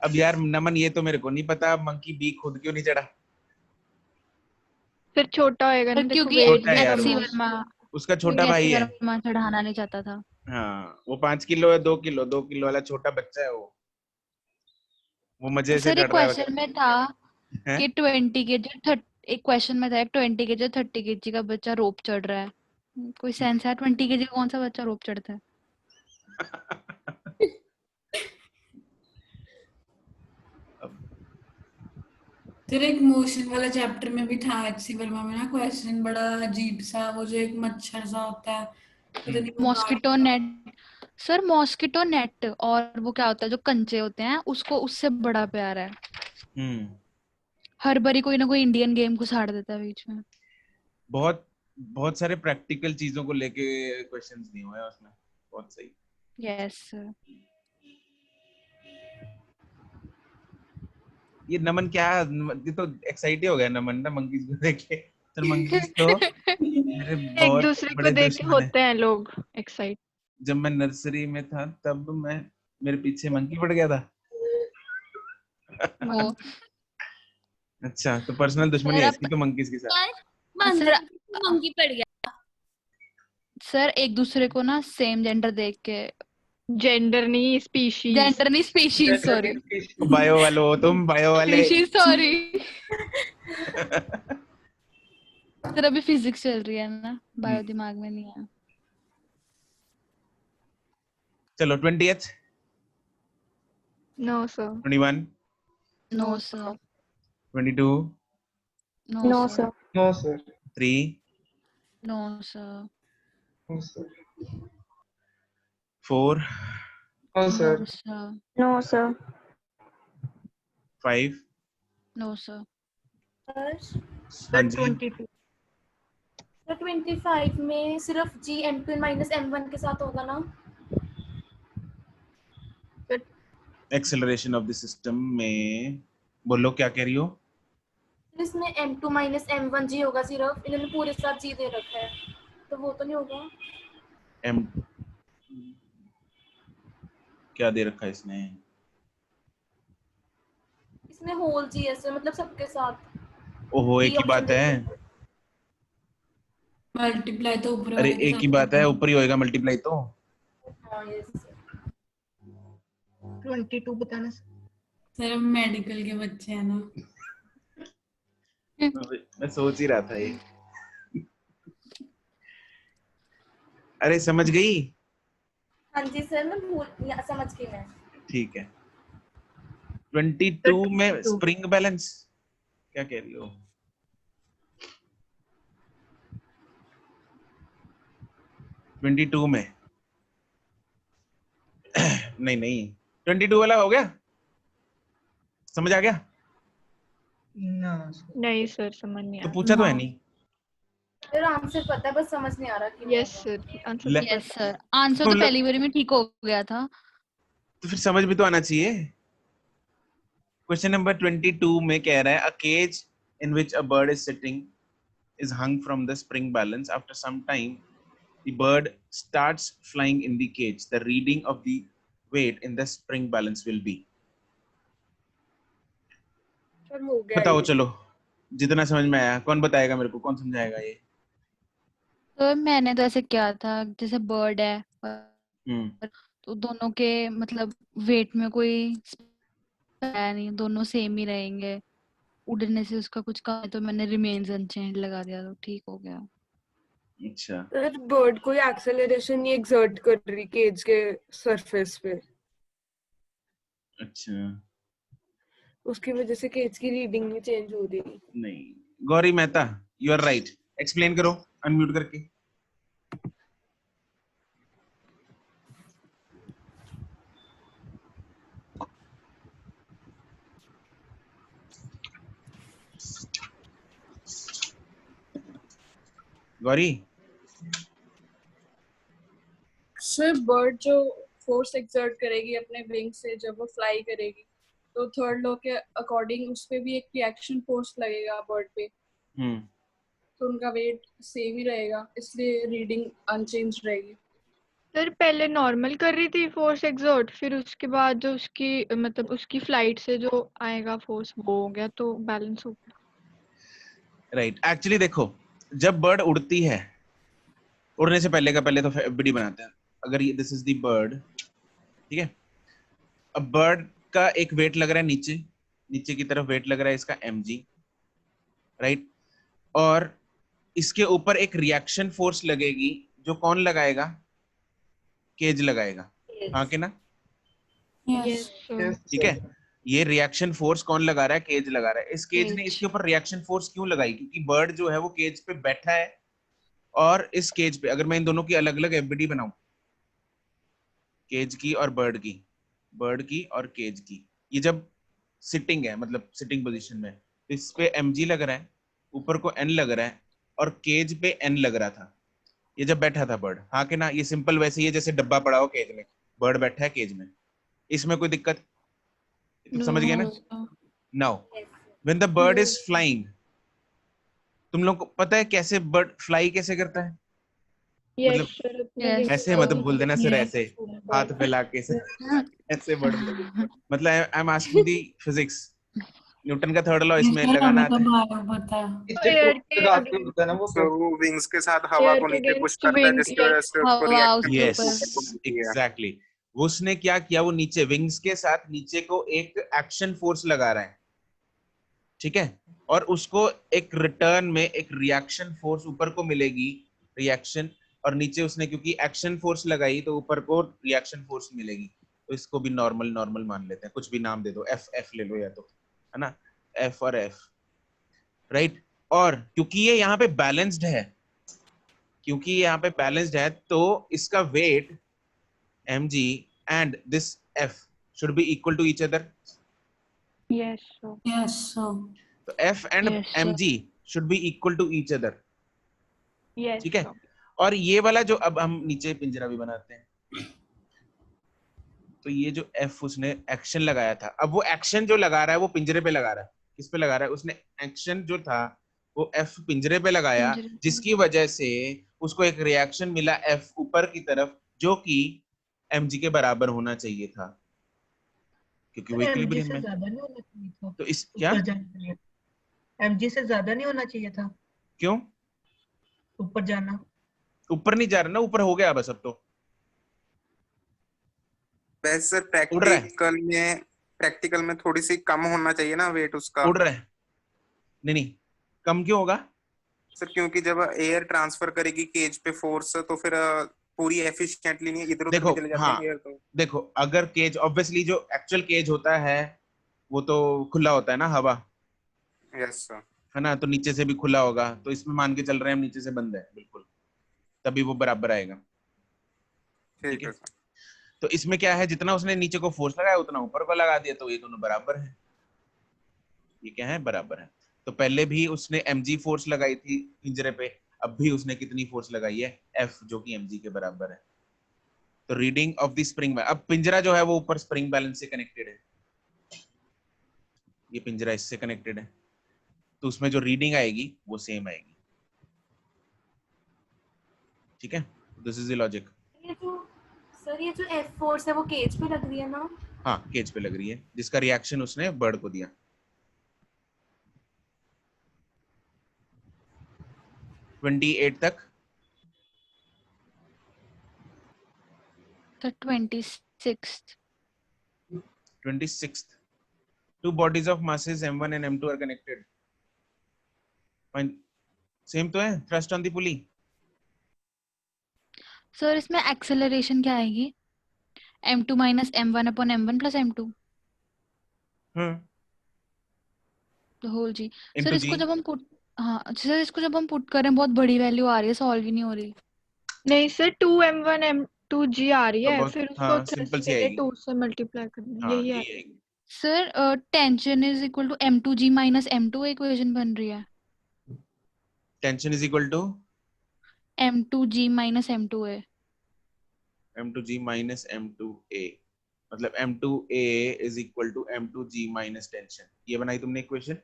[SPEAKER 1] अब यार नमन ये तो मेरे को नहीं पता, मंकी बी खुद क्यों नहीं चढ़ा?
[SPEAKER 6] फिर छोटा होएगा ना, देखो
[SPEAKER 2] क्योंकि
[SPEAKER 6] वेट
[SPEAKER 1] छोटा है
[SPEAKER 6] भी
[SPEAKER 1] यार
[SPEAKER 2] एचसी
[SPEAKER 1] वो,
[SPEAKER 2] वर्मा
[SPEAKER 1] उसका छोटा
[SPEAKER 2] क्योंकि
[SPEAKER 1] भाई
[SPEAKER 2] एचसी
[SPEAKER 1] है।
[SPEAKER 2] वर्मा चढ़ाना नहीं चाहता था।
[SPEAKER 1] हाँ वो 5 किलो है, 2 किलो, 2 किलो वाला छोटा बच्चा है वो मजे से
[SPEAKER 2] सर एक
[SPEAKER 1] चढ़ रहा है
[SPEAKER 2] क्वेश्चन में था
[SPEAKER 1] हैं?
[SPEAKER 2] कि 20 केजी एक क्वेश्चन में था 20 केजी 30 केजी का बच्चा रोप चढ़ रहा है, कोई सेंस है? 20 केजी का कौन सा बच्चा रोप चढ़ता है?
[SPEAKER 4] फिर एक मोशन वाला चैप्टर में भी था एचसी वर्मा में ना क्वेश्चन, बड़ा अजीब सा, वो जो एक मच्छर सा होता है, पता नहीं वो
[SPEAKER 2] mosquito net sir, mosquito net और वो क्या होता है जो कंचे होते हैं उसको उससे बड़ा प्यार है। हर बारी कोई ना कोई इंडियन गेम घुसाड़ देता है बीच में।
[SPEAKER 1] बहुत बहुत सारे प्रैक्टिकल चीजों को लेके क्वेश्चंस दिए हुए हैं उसमें, बहुत सही।
[SPEAKER 2] Yes sir.
[SPEAKER 1] ये नमन क्या, ये तो एक्साइटेड हो गया नमन ना मंकीज को देख के। तो मंकीज तो मेरे
[SPEAKER 6] एक
[SPEAKER 1] बहुत
[SPEAKER 6] दूसरे को
[SPEAKER 1] बड़े
[SPEAKER 6] देख के
[SPEAKER 1] दुश्मन है।
[SPEAKER 6] होते हैं लोग एक्साइट।
[SPEAKER 1] जब मैं नर्सरी में था तब मेरे पीछे मंकी पड़ गया था।
[SPEAKER 2] वो
[SPEAKER 1] अच्छा, तो पर्सनल दुश्मनी है इसकी तो मंकीज के साथ।
[SPEAKER 2] सर
[SPEAKER 3] मंकी पड़ गया।
[SPEAKER 2] सर एक दूसरे को ना सेम जेंडर देख के,
[SPEAKER 6] जेंडर नहीं स्पीशीज,
[SPEAKER 2] जेंडर नहीं स्पीशीज, सॉरी
[SPEAKER 1] बायो वालो तुम, बायो वाले।
[SPEAKER 2] स्पीशीज, सॉरी सर अभी फिजिक्स चल रही है ना, बायो दिमाग में नहीं है।
[SPEAKER 1] चलो 20th,
[SPEAKER 6] no sir,
[SPEAKER 1] 21,
[SPEAKER 2] no sir,
[SPEAKER 1] 22,
[SPEAKER 9] no sir,
[SPEAKER 7] no sir,
[SPEAKER 1] 3,
[SPEAKER 2] no sir,
[SPEAKER 7] no sir,
[SPEAKER 1] 4,
[SPEAKER 7] no
[SPEAKER 2] no
[SPEAKER 7] sir,
[SPEAKER 2] sir,
[SPEAKER 9] no sir,
[SPEAKER 1] 5,
[SPEAKER 2] no sir,
[SPEAKER 1] हाँ जी
[SPEAKER 6] 22
[SPEAKER 3] तो 25 में सिर्फ जी m2 माइनस m1 के साथ होगा ना?
[SPEAKER 1] एक्सेलरेशन ऑफ द सिस्टम में बोलो क्या कह रही हो?
[SPEAKER 3] इसमें m2 माइनस m1 जी होगा, सिर्फ इन्होंने पूरे साथ जी दे रखा है, तो वो तो नहीं होगा।
[SPEAKER 1] एम क्या दे रखा है इसने?
[SPEAKER 3] इसमें होल जी ऐसे मतलब सबके साथ।
[SPEAKER 1] ओहो एक
[SPEAKER 3] D
[SPEAKER 1] ही
[SPEAKER 3] option
[SPEAKER 1] बात है।
[SPEAKER 3] देखो।
[SPEAKER 4] मल्टीप्लाई तो ऊपर
[SPEAKER 1] अरे
[SPEAKER 4] वाले के
[SPEAKER 1] एक ही
[SPEAKER 4] साथ
[SPEAKER 1] बात है,
[SPEAKER 4] होगा।
[SPEAKER 1] ऊपर ही होएगा मल्टीप्लाई तो।
[SPEAKER 3] हाँ यस।
[SPEAKER 10] 22 बताना।
[SPEAKER 4] सर हम मेडिकल के बच्चे हैं ना।
[SPEAKER 1] मैं सोच ही रहा था ये। अरे समझ गई?
[SPEAKER 3] हाँ जी सर, मैं समझ गई मैं।
[SPEAKER 1] ठीक है। 22 में स्प्रिंग बैलेंस क्या कह रही हो? ट्वेंटी टू में नहीं नहीं 22 वाला हो गया, समझ आ गया?
[SPEAKER 6] नहीं सर, समझ नहीं
[SPEAKER 1] तो
[SPEAKER 6] आया।
[SPEAKER 1] पूछा तो है नहीं।
[SPEAKER 3] मेरे आंसर पता है, बस समझ नहीं आ रहा कि
[SPEAKER 6] यस सर, आंसर तो
[SPEAKER 2] यस
[SPEAKER 6] पता है।
[SPEAKER 2] सर, आंसर तो पहली बारी में ठीक हो गया था।
[SPEAKER 1] तो फिर समझ भी तो आना चाहिए। क्वेश्चन नंबर 22 में कह रहा है a cage in which a bird is sitting is hung from the spring balance. After some time, the bird starts flying in the cage. The reading of the weight in the spring balance will be. बताओ चलो, जितना समझ में आया। कौन बताएगा मेरे को, कौन समझाएगा ये?
[SPEAKER 2] तो मैंने तो ऐसे किया था, जैसे बर्ड है तो दोनों के मतलब वेट में कोई है नहीं, दोनों सेम ही रहेंगे, उड़ने से उसका कुछ कम है तो मैंने रिमेन्स अनचेंज लगा दिया तो ठीक हो गया।
[SPEAKER 1] अच्छा,
[SPEAKER 11] सर बर्ड कोई एक्सेलरेशन नहीं एक्सर्ट कर रही केज के सरफेस पे,
[SPEAKER 1] अच्छा
[SPEAKER 11] उसकी वजह से केज की रीडिंग नहीं चेंज हो रही।
[SPEAKER 1] नहीं, Gauri Mehta you are right. Explain करो अनम्यूट करके। गौरी
[SPEAKER 12] सर बर्ड जो फोर्स एक्सर्ट करेगी अपने विंग से जब वो फ्लाई करेगी, तो थर्ड लॉ के अकॉर्डिंग उस पे भी एक रिएक्शन फोर्स लगेगा बर्ड पे, तो उनका वेट सेम ही रहेगा, इसलिए रीडिंग अनचेंज रहेगी।
[SPEAKER 6] सर पहले नॉर्मल कर रही थी फोर्स एक्सर्ट, फिर उसके बाद जो उसकी मतलब उसकी फ्लाइट से जो आएगा फोर्स वो हो गया, तो बैलेंस हो गया।
[SPEAKER 1] राइट। एक्चुअली देखो, जब बर्ड उड़ती है, उड़ने से पहले तो एफबीडी बनाते हैं। अगर ये दिस इज द बर्ड, ठीक है, अब बर्ड का एक वेट लग रहा है नीचे की तरफ वेट लग रहा है इसका mg, राइट, और इसके ऊपर एक रिएक्शन फोर्स लगेगी जो कौन लगाएगा? केज लगाएगा, हाँ कि ना?
[SPEAKER 6] Yes sir.
[SPEAKER 1] ठीक है, ये रिएक्शन फोर्स कौन लगा रहा है? केज लगा रहा है। इस केज ने इसके ऊपर रिएक्शन फोर्स क्यों लगाई? क्योंकि बर्ड जो है वो केज पे बैठा है, और इस केज पे अगर मैं इन दोनों की अलग अलग एफबीडी बनाऊं, केज की और बर्ड की और केज की, ये जब सिटिंग है, मतलब सिटिंग पोजीशन में, तो इस पे mg लग रहा है, ऊपर को n लग रहा है, और केज पे n लग रहा था ये जब बैठा था बर्ड, हाँ कि ना? ये सिंपल वैसे ही है जैसे डब्बा पड़ा हो केज में, बर्ड बैठा है केज में, इसमें कोई दिक्कत? तुम समझ गए ना? Now when the bird is flying, तुम लोग को पता है कैसे बर्ड फ्लाई कैसे करता है? मतलब ऐसे मत बोल देना सर, ऐसे हाथ फैला के ऐसे बर्ड, मतलब I am asking the physics, Newton का थर्ड लॉ इसमें लगाना आता है।
[SPEAKER 13] वो विंग्स के साथ हवा को नीचे पुश करता है, जिसकी वजह से उसको रिएक्शन
[SPEAKER 1] एग्जैक्टली। वो उसने क्या किया, वो नीचे विंग्स के साथ नीचे को एक एक्शन फोर्स लगा रहा है, ठीक है, और उसको एक रिटर्न में एक रिएक्शन फोर्स ऊपर को मिलेगी, रिएक्शन, और नीचे उसने क्योंकि एक्शन फोर्स लगाई तो ऊपर को रिएक्शन फोर्स मिलेगी, तो इसको भी नॉर्मल मान लेते हैं, कुछ भी नाम दे दो, एफ ले लो या तो, है ना, एफ और एफ, राइट। और क्योंकि ये यहाँ पे बैलेंस्ड है, तो इसका weight mg and this f should be equal to each other.
[SPEAKER 6] Yes sir.
[SPEAKER 1] तो f and mg should be equal to each other.
[SPEAKER 6] Yes.
[SPEAKER 1] ठीक है, और ये वाला जो अब हम नीचे पिंजरा भी बनाते हैं, तो ये जो f उसने एक्शन लगाया था, अब वो एक्शन जो लगा रहा है वो पिंजरे पे लगा रहा है। किस पे लगा रहा है? उसने एक्शन जो था वो f पिंजरे पे लगाया, जिसकी वजह से उसको एक रिएक्शन मिला f ऊपर की तरफ, जो कि mg के बराबर होना चाहिए था, क्योंकि वो इक्विलिब्रियम में।
[SPEAKER 10] ज्यादा नहीं होना चाहिए था
[SPEAKER 1] तो इस क्या
[SPEAKER 10] mg से ज्यादा नहीं होना चाहिए था?
[SPEAKER 1] क्यों
[SPEAKER 10] ऊपर जाना?
[SPEAKER 1] ऊपर नहीं जा रहा ना, ऊपर हो गया बस अब तो।
[SPEAKER 13] वैसे प्रैक्टिकल में थोड़ी सी कम होना चाहिए ना वेट उसका।
[SPEAKER 1] उड़ रहा है? नहीं, कम क्यों होगा
[SPEAKER 13] सर? क्योंकि जब एयर ट्रांसफर करेगी केज पे फोर्स, तो फिर पूरी एफिशिएंटली नहीं इधर उधर चले जाते हैं एयर। तो देखो,
[SPEAKER 1] अगर केज ऑब्वियसली जो एक्चुअल केज होता है वो तो खुला होता है ना, हवा।
[SPEAKER 13] Yes sir.
[SPEAKER 1] है ना, तो नीचे से भी खुला होगा, तो इसमें मान के चल रहे हैं हम नीचे से बंद है, बिल्कुल, तभी वो बराबर आएगा।
[SPEAKER 13] ठीक है।
[SPEAKER 1] तो इसमें क्या है, जितना उसने नीचे को फोर्स लगाया उतना ऊपर को लगा दिया, तो ये दोनों बराबर है। ये क्या है? बराबर है। तो पहले भी उसने mg फोर्स लगाई थी पिंजरे पे, अब भी उसने कितनी फोर्स लगाई है? f, जो कि mg के बराबर है। तो रीडिंग ऑफ द स्प्रिंग, अब पिंजरा जो है वो ऊपर स्प्रिंग बैलेंस से कनेक्टेड है, ये पिंजरा इससे कनेक्टेड है, तो उसमें जो रीडिंग आएगी वो सेम आएगी। ठीक है, दिस इज द लॉजिक।
[SPEAKER 3] ये जो F फोर्स है वो केज पे लग रही है ना?
[SPEAKER 1] हाँ, केज पे लग रही है, जिसका रिएक्शन उसने बर्ड को दिया। तो 28 तक।
[SPEAKER 2] The 26th.
[SPEAKER 1] 26th. Two bodies of masses m1 and m2 are connected. Fine. Same तो है, thrust on the pulley.
[SPEAKER 2] Sir इसमें एक्सेलरेशन क्या आएगी? m2 minus m1 upon m1 plus m2 the whole g. Sir इसको जब हम put करें बहुत बड़ी वैल्यू आ रही है, सॉल्व ही नहीं हो रही।
[SPEAKER 6] नहीं सर, 2m1 m2g आ रही है, फिर उसको
[SPEAKER 1] सिंपल सी आएगी,
[SPEAKER 6] 2 से मल्टीप्लाई करना, यही आएगी।
[SPEAKER 2] Sir tension is equal to m2g minus m2 equation बन रही है।
[SPEAKER 1] Tension is equal to
[SPEAKER 2] m2g minus m2a।
[SPEAKER 1] m2g minus m2a, मतलब m2a is equal to m2g minus tension. ये बनाई तुमने इक्वेशन?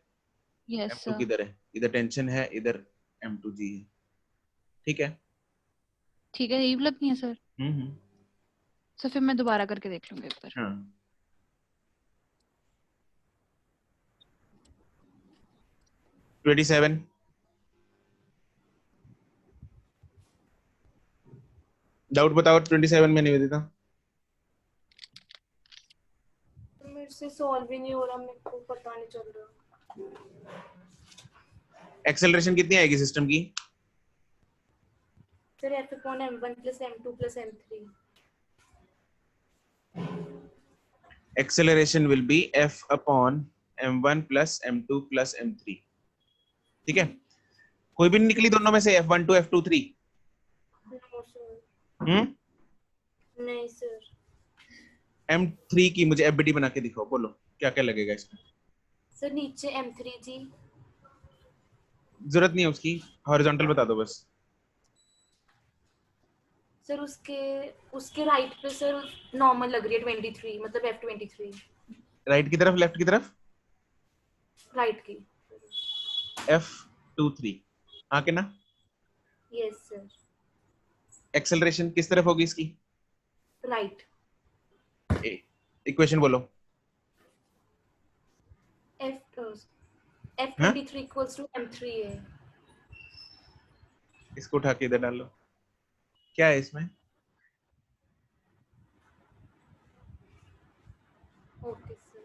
[SPEAKER 2] Yes
[SPEAKER 1] m2
[SPEAKER 2] sir.
[SPEAKER 1] किधर है? इधर टेंशन है, इधर m2g है। ठीक है,
[SPEAKER 2] ठीक है, ये मतलब नहीं है सर। सो फिर मैं दोबारा करके देख लूंगी एक बार।
[SPEAKER 1] हाँ। $27 डाउट बताओ। 27 में नहीं देता
[SPEAKER 3] तो मेरे से सॉल्व ही नहीं हो रहा, मेरे को पता नहीं चल रहा।
[SPEAKER 1] एक्सेलरेशन कितनी आएगी सिस्टम की?
[SPEAKER 3] Sir F/m1 + m2 + m3।
[SPEAKER 1] Acceleration will be F/m1 + m2 + m3। ठीक है, कोई भी नहीं निकली दोनों में से F12 F23?
[SPEAKER 3] नहीं सर।
[SPEAKER 1] M3 की मुझे FBD बना के दिखाओ, बोलो क्या क्या लगेगा इसमें।
[SPEAKER 3] सर नीचे M3 जी।
[SPEAKER 1] जरूरत नहीं है उसकी, हॉरिजॉन्टल बता दो बस।
[SPEAKER 3] सर उसके राइट पे सर नॉर्मल लग रही है 23, मतलब F23।
[SPEAKER 1] राइट की तरफ, लेफ्ट की तरफ?
[SPEAKER 3] राइट की।
[SPEAKER 1] F23 हाँ के ना?
[SPEAKER 3] Yes sir.
[SPEAKER 1] एक्सेलरेशन किस तरफ होगी इसकी?
[SPEAKER 3] राइट।
[SPEAKER 1] इक्वेशन बोलो।
[SPEAKER 3] F23 = m3 है।
[SPEAKER 1] इसको उठा के इधर डाल लो। क्या है इसमें?
[SPEAKER 3] Okay sir.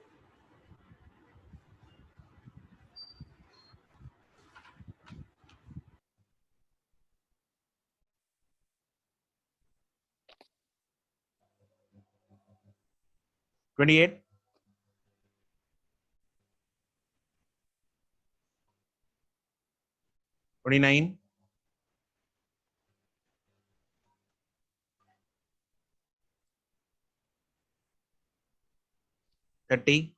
[SPEAKER 1] $28 $29 $30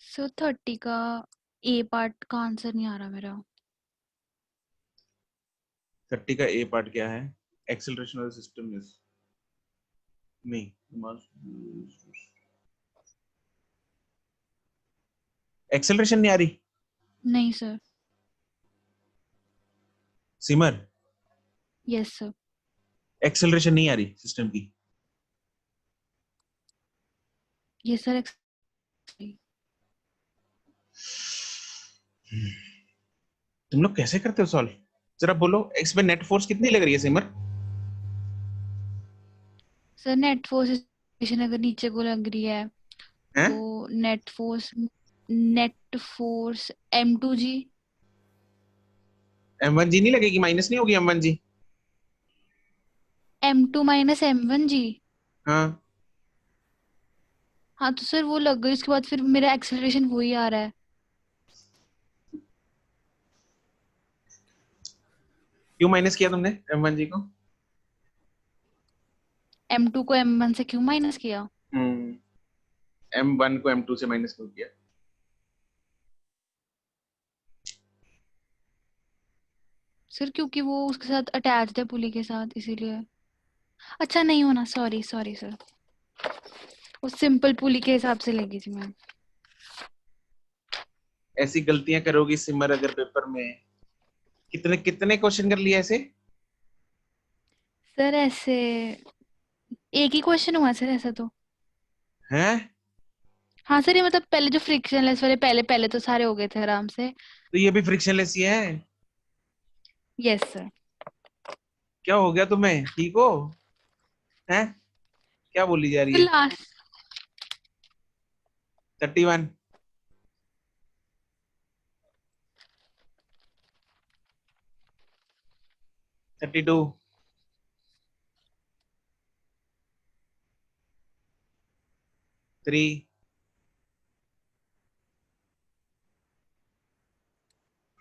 [SPEAKER 2] सर 30 का ए पार्ट का आंसर नहीं आ रहा मेरा।
[SPEAKER 1] 30 का ए पार्ट क्या है? Acceleration of the system is नहीं, एक्सेलरेशन नहीं आ रही?
[SPEAKER 2] नहीं सर।
[SPEAKER 1] सिमर,
[SPEAKER 2] यस सर।
[SPEAKER 1] एक्सेलरेशन नहीं आ रही सिस्टम की?
[SPEAKER 2] Yes sir.
[SPEAKER 1] तुम लोग कैसे करते हो सॉल्व? जरा बोलो, इसमें नेट फोर्स कितनी लग रही है सिमर?
[SPEAKER 2] सर नेट फोर्स अगर नीचे को लग रही है तो नेट फोर्स M2 जी।
[SPEAKER 1] M1 जी नहीं लगेगी? माइनस नहीं होगी M1 जी?
[SPEAKER 2] M2 - M1 जी।
[SPEAKER 1] हाँ
[SPEAKER 2] हाँ तो सर वो लग गई, उसके बाद फिर मेरा एक्सेलरेशन वही आ रहा है।
[SPEAKER 1] क्यों माइनस किया तुमने M1 जी को?
[SPEAKER 2] M2 को M1 से क्यों माइनस किया?
[SPEAKER 1] M1 को M2 से माइनस क्यों किया?
[SPEAKER 2] सर क्योंकि वो उसके साथ अटैच्ड है पुली के साथ, इसीलिए। अच्छा नहीं होना, सॉरी सॉरी सर, वो सिंपल पुली के हिसाब से लगी थी मैम।
[SPEAKER 1] ऐसी गलतियां करोगी सिमर अगर पेपर में? कितने कितने क्वेश्चन कर लिए ऐसे?
[SPEAKER 2] सर ऐसे एक ही क्वेश्चन हुआ सर ऐसा तो।
[SPEAKER 1] हैं?
[SPEAKER 2] हाँ सर, ये मतलब पहले जो फ्रिक्शनलेस वाले पहले पहले तो सारे हो गए थे आराम से।
[SPEAKER 1] तो ये भी फ्रिक्शनलेस ही है?
[SPEAKER 2] Yes sir.
[SPEAKER 1] क्या हो गया तुम्हें? ठीक हो? हैं? क्या बोली जा रही है?
[SPEAKER 2] Last
[SPEAKER 1] 31 32 3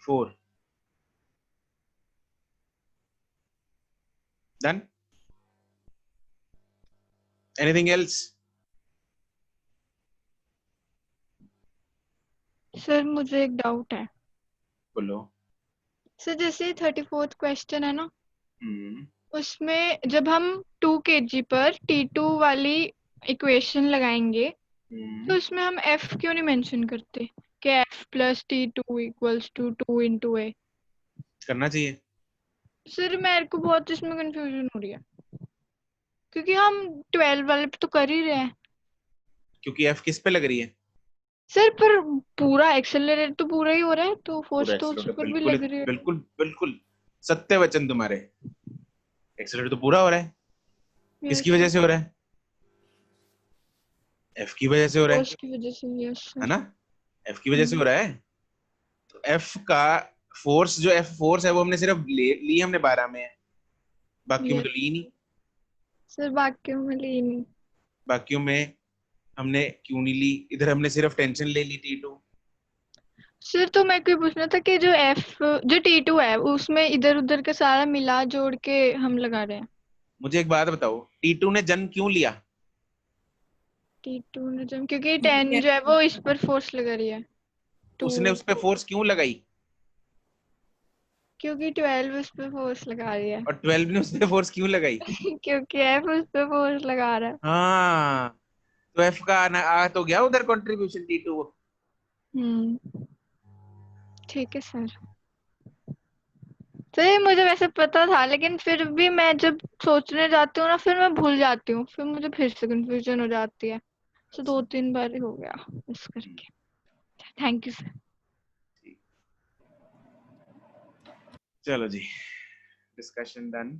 [SPEAKER 1] 4 Done? Anything else?
[SPEAKER 6] Sir मुझे एक डाउट है।
[SPEAKER 1] बोलो।
[SPEAKER 6] सर जैसे 34th क्वेश्चन है ना, उसमें जब हम 2 kg पर T2 वाली इक्वेशन लगाएंगे तो उसमें हम F क्यों नहीं मेंशन करते कि F + T2 = 2 × A?
[SPEAKER 1] करना चाहिए।
[SPEAKER 6] सर मेरे को बहुत इसमें कंफ्यूजन हो रही है। क्योंकि हम 12 वाले पे तो कर ही रहे हैं
[SPEAKER 1] क्योंकि F किस पे लग रही है?
[SPEAKER 6] सर, पर पूरा एक्सेलरेट तो पूरा ही हो रहा है, तो फोर्स
[SPEAKER 1] पूरा
[SPEAKER 6] तो उस
[SPEAKER 1] एक्सेलरेटर
[SPEAKER 6] पर भी
[SPEAKER 1] बिल्कुल
[SPEAKER 6] लग रही है।
[SPEAKER 1] बिल्कुल बिल्कुल सत्य वचन तुम्हारे, एक्सेलरेटर तो पूरा हो रहा है। किसकी वजह से हो रहा है? F की वजह से हो रहा है,
[SPEAKER 6] फोर्स की वजह से, यस
[SPEAKER 1] है
[SPEAKER 6] सर।
[SPEAKER 1] ना? F की वजह से हो रहा है। तो F का फोर्स, जो F फोर्स है वो हमने सिर्फ ली हमने 12 में है, बाकियों में तो ली नहीं।
[SPEAKER 6] सर बाकियों में ली नहीं।
[SPEAKER 1] बाकियों में हमने क्यों नहीं ली? इधर हमने सिर्फ टेंशन ले ली T2।
[SPEAKER 6] सर तो मैं कोई पूछना था कि जो T2 है उसमें इधर उधर का सारा मिला जोड़ के हम लगा रहे हैं।
[SPEAKER 1] मुझे एक बात बताओ, T2 ने जन्म क्यों लिया?
[SPEAKER 6] T2 ने जन्म, क्योंकि 10 जो है वो इस पर फोर्स लगा रही है।
[SPEAKER 1] उसने उस पे फोर्स क्यों लगाई?
[SPEAKER 6] क्योंकि 12 उस पे फोर्स लगा रही है।
[SPEAKER 1] और 12 ने उस पे फोर्स क्यों लगाई?
[SPEAKER 6] क्योंकि F उस पे फोर्स लगा रहा है।
[SPEAKER 1] हाँ, तो F का आ तो गया उधर कंट्रीब्यूशन T2।
[SPEAKER 6] ठीक है सर। तो ये मुझे वैसे पता था, लेकिन फिर भी मैं जब सोचने जाती हूँ ना फिर मैं भूल जाती हूँ, फिर मुझे फिर से कंफ्यूजन हो जाती है। तो 2-3 बार ही हो गया इस करके। Thank you sir.
[SPEAKER 1] चलो जी, डिस्कशन डन।